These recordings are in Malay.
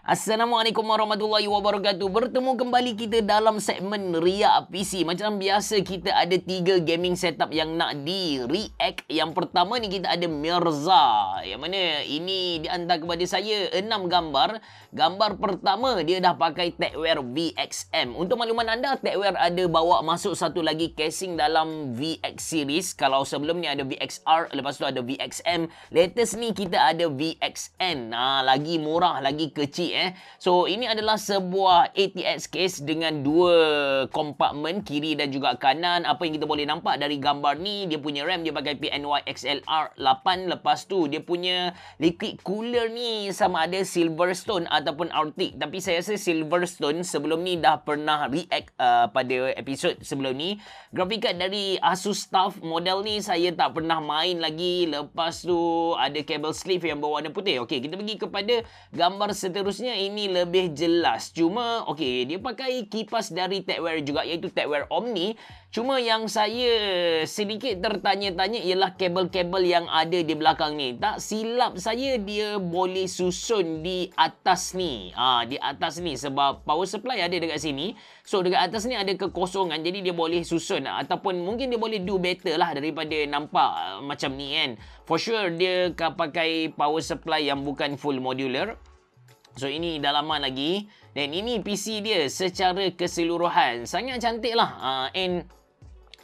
Assalamualaikum warahmatullahi wabarakatuh. Bertemu kembali kita dalam segmen Riak PC. Macam biasa kita ada 3 gaming setup yang nak di-react. Yang pertama ni kita ada Mirza. Yang mana ini dihantar kepada saya 6 gambar. Gambar pertama dia dah pakai Techwear VXM. Untuk makluman anda, Techwear ada bawa masuk satu lagi casing dalam VX series. Kalau sebelum ni ada VXR, lepas tu ada VXM. Latest ni kita ada VXN. Lagi murah, lagi kecil. So ini adalah sebuah ATX case dengan 2 kompartmen kiri dan juga kanan. Apa yang kita boleh nampak dari gambar ni, dia punya RAM dia pakai PNY XLR 8. Lepas tu dia punya liquid cooler ni sama ada Silverstone ataupun Arctic. Tapi saya rasa Silverstone sebelum ni dah pernah react pada episod sebelum ni. Graphic card dari Asus TUF model ni saya tak pernah main lagi. Lepas tu ada cable sleeve yang berwarna putih. Okey, kita pergi kepada gambar seterusnya. Ini lebih jelas. Cuma okey, dia pakai kipas dari Techwear juga, iaitu Techwear Omni. Cuma yang saya sedikit tertanya-tanya ialah kabel-kabel yang ada di belakang ni. Tak silap saya dia boleh susun di atas ni. Di atas ni sebab power supply ada dekat sini. So dekat atas ni ada kekosongan, jadi dia boleh susun ataupun mungkin dia boleh do better lah daripada nampak macam ni kan. For sure dia pakai power supply yang bukan full modular. So ini dalaman lagi. Dan ini PC dia secara keseluruhan sangat cantik lah. And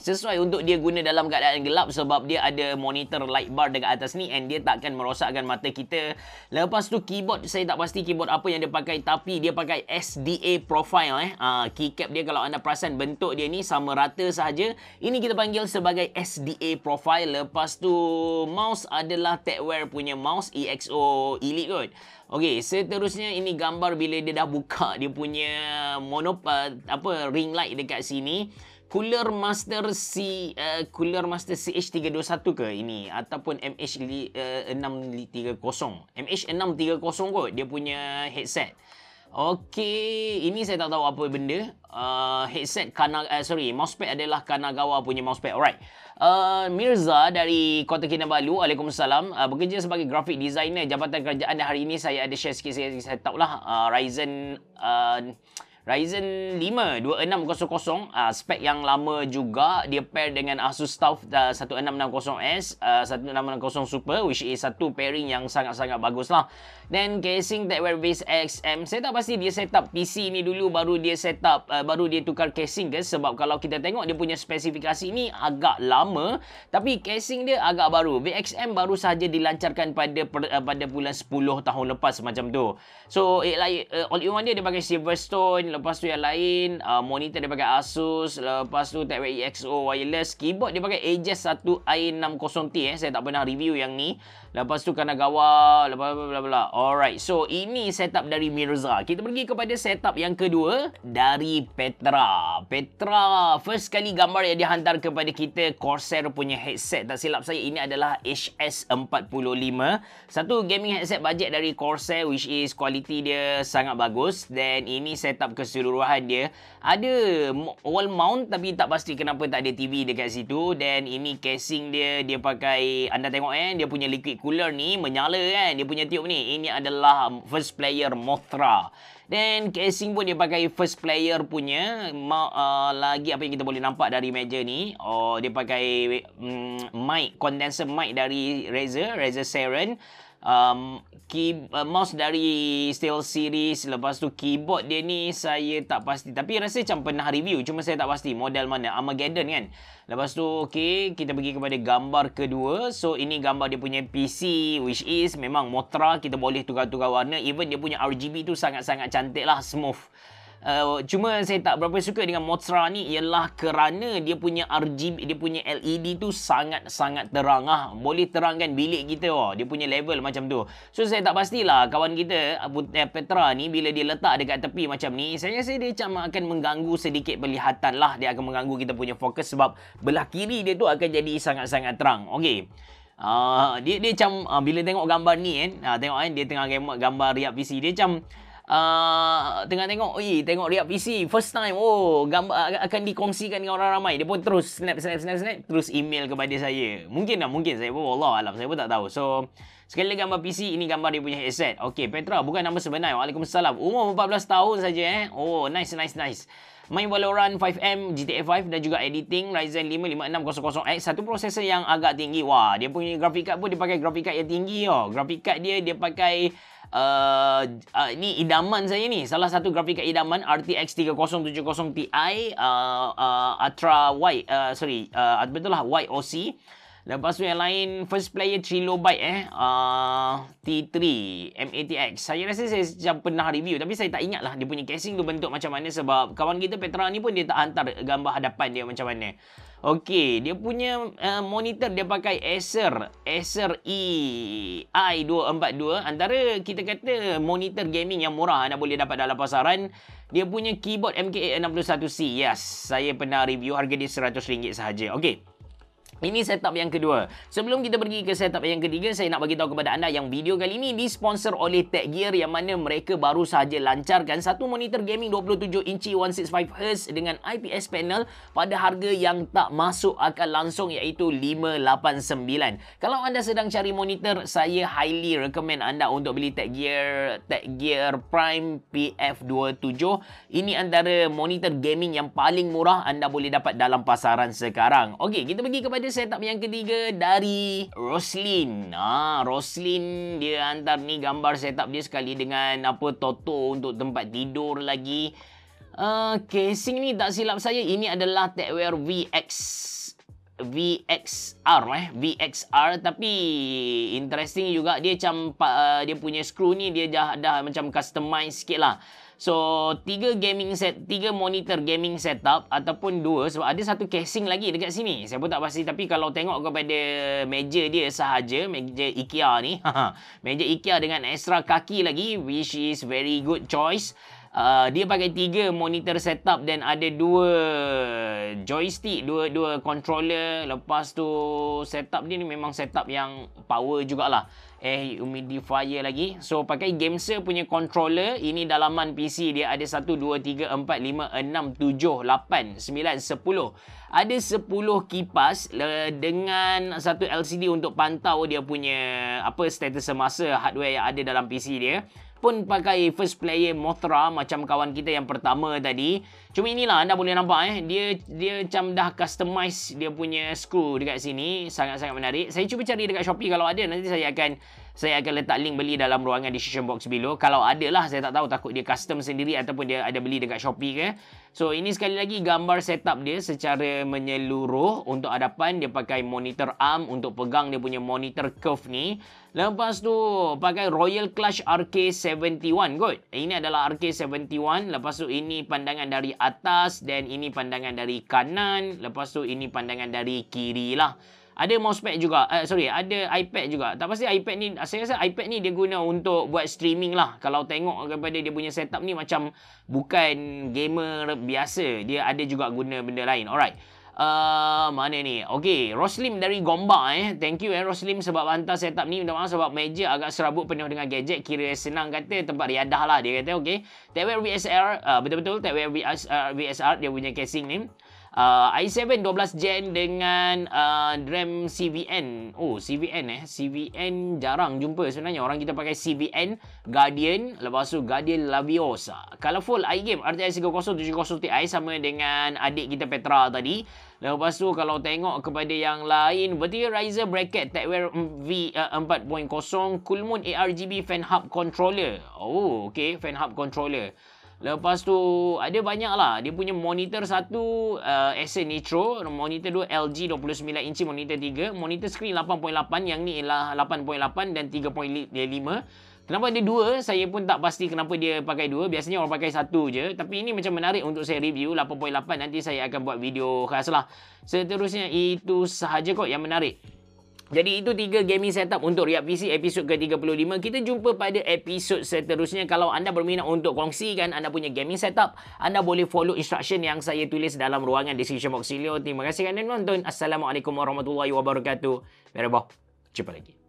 sesuai untuk dia guna dalam keadaan gelap sebab dia ada monitor light bar dekat atas ni and dia takkan merosakkan mata kita. Lepas tu keyboard, saya tak pasti keyboard apa yang dia pakai, tapi dia pakai SDA profile. Keycap dia kalau anda perasan bentuk dia ni sama rata sahaja. Ini kita panggil sebagai SDA profile. Lepas tu mouse adalah Techwear punya mouse EXO Elite kot. Okey, seterusnya ini gambar bila dia dah buka dia punya ring light dekat sini. Cooler Master CH321 ke ini ataupun MH630. MH630 kot dia punya headset. Okey, ini saya tak tahu apa benda. Headset mousepad adalah Kanagawa punya mousepad. Alright. Mirza dari Kota Kinabalu, Waalaikumsalam, bekerja sebagai graphic designer jabatan kerajaan dan hari ini saya ada share sikit saya tahu lah Ryzen 5 2600, spek yang lama juga. Dia pair dengan Asus TUF 1660S 1660 Super, which is satu pairing yang sangat-sangat bagus lah. Dan casing Techwear base XM, saya tak pasti dia setup PC ni dulu baru dia tukar casing ke, sebab kalau kita tengok dia punya spesifikasi ni agak lama tapi casing dia agak baru. VXM baru sahaja dilancarkan pada bulan 10 tahun lepas macam tu. So all-in-one dia pakai Silverstone. Lepas tu yang lain, monitor dia pakai Asus. Lepas tu Techwear EXO wireless. Keyboard dia pakai Aegis 1i60T. Saya tak pernah review yang ni. Lepas tu Kanagawa, bla. Alright, so ini setup dari Mirza. Kita pergi kepada setup yang kedua dari Petra. Petra, first kali gambar yang dihantar kepada kita Corsair punya headset. Tak silap saya ini adalah HS45. Satu gaming headset bajet dari Corsair, which is quality dia sangat bagus. Dan ini setup keseluruhan dia. Ada wall mount tapi tak pasti kenapa tak ada TV dekat situ. Dan ini casing dia pakai, anda tengok dia punya liquid cooler ni menyala kan, dia punya tube ni. Ini adalah first player Mothra. Dan casing pun dia pakai first player punya. Lagi apa yang kita boleh nampak dari meja ni, dia pakai mic, condenser mic dari Razer Saren. Mouse dari SteelSeries. Lepas tu keyboard dia ni saya tak pasti, tapi rasa macam pernah review, cuma saya tak pasti model mana, Armageddon kan. Lepas tu okey, kita pergi kepada gambar kedua. So ini gambar dia punya PC, which is memang Mothra, kita boleh tukar-tukar warna. Even dia punya RGB tu sangat-sangat cantik lah, smooth. Cuma saya tak berapa suka dengan Mothra ni ialah kerana dia punya RGB, dia punya LED tu sangat-sangat terang boleh terangkan bilik kita. Dia punya level macam tu. So saya tak pastilah kawan kita Petra ni bila dia letak dekat tepi macam ni, saya rasa dia macam akan mengganggu sedikit penglihatan lah. Dia akan mengganggu kita punya fokus sebab belah kiri dia tu akan jadi sangat-sangat terang. Okey. Dia macam bila tengok gambar ni kan, tengok kan dia tengah gambar Riak PC, dia macam tengah tengok Riak PC first time, gambar akan dikongsikan dengan orang ramai. Dia pun terus snap terus email kepada saya. Mungkin saya pun Allah alam, saya pun tak tahu. So Sekali lagi gambar PC, ini gambar dia punya headset. Okey, Petra bukan nama sebenar. Waalaikumsalam. Umur 14 tahun saja Oh, nice. Main Valorant 5M, GTA 5 dan juga editing Ryzen 5 5600X. Satu prosesor yang agak tinggi. Wah, dia punya graphic card pun dia pakai graphic card yang tinggi Graphic card dia pakai ni idaman saya ni. Salah satu grafik card idaman RTX 3070 Ti Ultra Wide betul lah Wide OC. Lepas tu yang lain first player Trilobyte T3 MATX. Saya rasa saya macam pernah review tapi saya tak ingat lah dia punya casing tu bentuk macam mana, sebab kawan kita Petra ni pun dia tak hantar gambar hadapan dia macam mana. Okey, dia punya monitor dia pakai Acer i242. Antara kita kata monitor gaming yang murah anda boleh dapat dalam pasaran. Dia punya keyboard MKA61C. Yes, saya pernah review, harga dia RM100 sahaja. Okey. Ini setup yang kedua. Sebelum kita pergi ke setup yang ketiga, saya nak bagi tahu kepada anda yang video kali ini disponsor oleh Tech Gear, yang mana mereka baru sahaja lancarkan satu monitor gaming 27 inci 165Hz dengan IPS panel pada harga yang tak masuk akal langsung, iaitu 589. Kalau anda sedang cari monitor, saya highly recommend anda untuk beli Tech Gear Prime PF27. Ini antara monitor gaming yang paling murah anda boleh dapat dalam pasaran sekarang. Okey, kita pergi kepada setup yang ketiga dari Roslyn. Roslyn dia hantar ni gambar setup dia sekali dengan Toto untuk tempat tidur lagi. Casing ni tak silap saya ini adalah TechWear VXR tapi interesting juga dia macam dia punya screw ni dia dah macam customize sikit lah. So, 3 monitor gaming setup ataupun 2, sebab ada satu casing lagi dekat sini. Saya pun tak pasti, tapi kalau tengok kepada meja dia sahaja, meja IKEA ni, meja IKEA dengan extra kaki lagi, which is very good choice. Dia pakai 3 monitor setup dan ada 2 joystick, 2 controller. Lepas tu setup dia ni memang setup yang power jugalah. Humidifier lagi. So pakai Gameser punya controller. Ini dalaman PC dia ada 1, 2, 3, 4, 5, 6, 7, 8, 9, 10. Ada 10 kipas dengan satu LCD untuk pantau dia punya status semasa hardware yang ada dalam PC dia. Pun pakai first player Mothra macam kawan kita yang pertama tadi. Cuma inilah anda boleh nampak dia macam dah customize dia punya screw dekat sini. Sangat-sangat menarik. Saya cuba cari dekat Shopee, kalau ada nanti saya akan letak link beli dalam ruangan description box below. Kalau ada lah, saya tak tahu, takut dia custom sendiri ataupun dia ada beli dekat Shopee ke. So ini sekali lagi gambar setup dia secara menyeluruh. Untuk hadapan dia pakai monitor arm untuk pegang dia punya monitor curve ni. Lepas tu pakai Royal Clutch RK71 kot. Ini adalah RK71. Lepas tu ini pandangan dari atas dan ini pandangan dari kanan. Lepas tu ini pandangan dari kiri lah. Ada mousepad juga. Ada iPad juga. Tak pasti iPad ni, saya rasa iPad ni dia guna untuk buat streaming lah. Kalau tengok kepada dia punya setup ni macam bukan gamer biasa. Dia ada juga guna benda lain. Alright. Mana ni? Okey, Roslim dari Gombak Thank you Roslim sebab hantar setup ni. Minta maaf sebab meja agak serabut penuh dengan gadget. Kira senang kata tempat riadah lah dia kata. Okey. TechWear VSR, betul-betul TechWear VSR dia punya casing ni. i7 12 Gen dengan RAM CVN. CVN jarang jumpa sebenarnya. Orang kita pakai CVN Guardian, lepas tu Guardian Laviosa. Colorful iGame RTX 3070 Ti sama dengan adik kita Petra tadi. Lepas tu kalau tengok kepada yang lain, vertical riser bracket TechWear V4.0 Coolmoon ARGB fan hub controller. Okay, fan hub controller. Lepas tu ada banyak lah. Dia punya monitor satu Acer Nitro, monitor 2 LG 29 inci, monitor 3, monitor screen 8.8, yang ni ialah 8.8 dan 3.5. Kenapa ada 2? Saya pun tak pasti kenapa dia pakai 2. Biasanya orang pakai 1 je. Tapi ini macam menarik untuk saya review 8.8. Nanti saya akan buat video khas lah. Seterusnya itu sahaja kot yang menarik. Jadi itu 3 gaming setup untuk Riak PC episod ke-35. Kita jumpa pada episod seterusnya. Kalau anda berminat untuk kongsikan anda punya gaming setup, anda boleh follow instruction yang saya tulis dalam ruangan description box below. Terima kasih kerana menonton. Assalamualaikum warahmatullahi wabarakatuh. Jumpa lagi.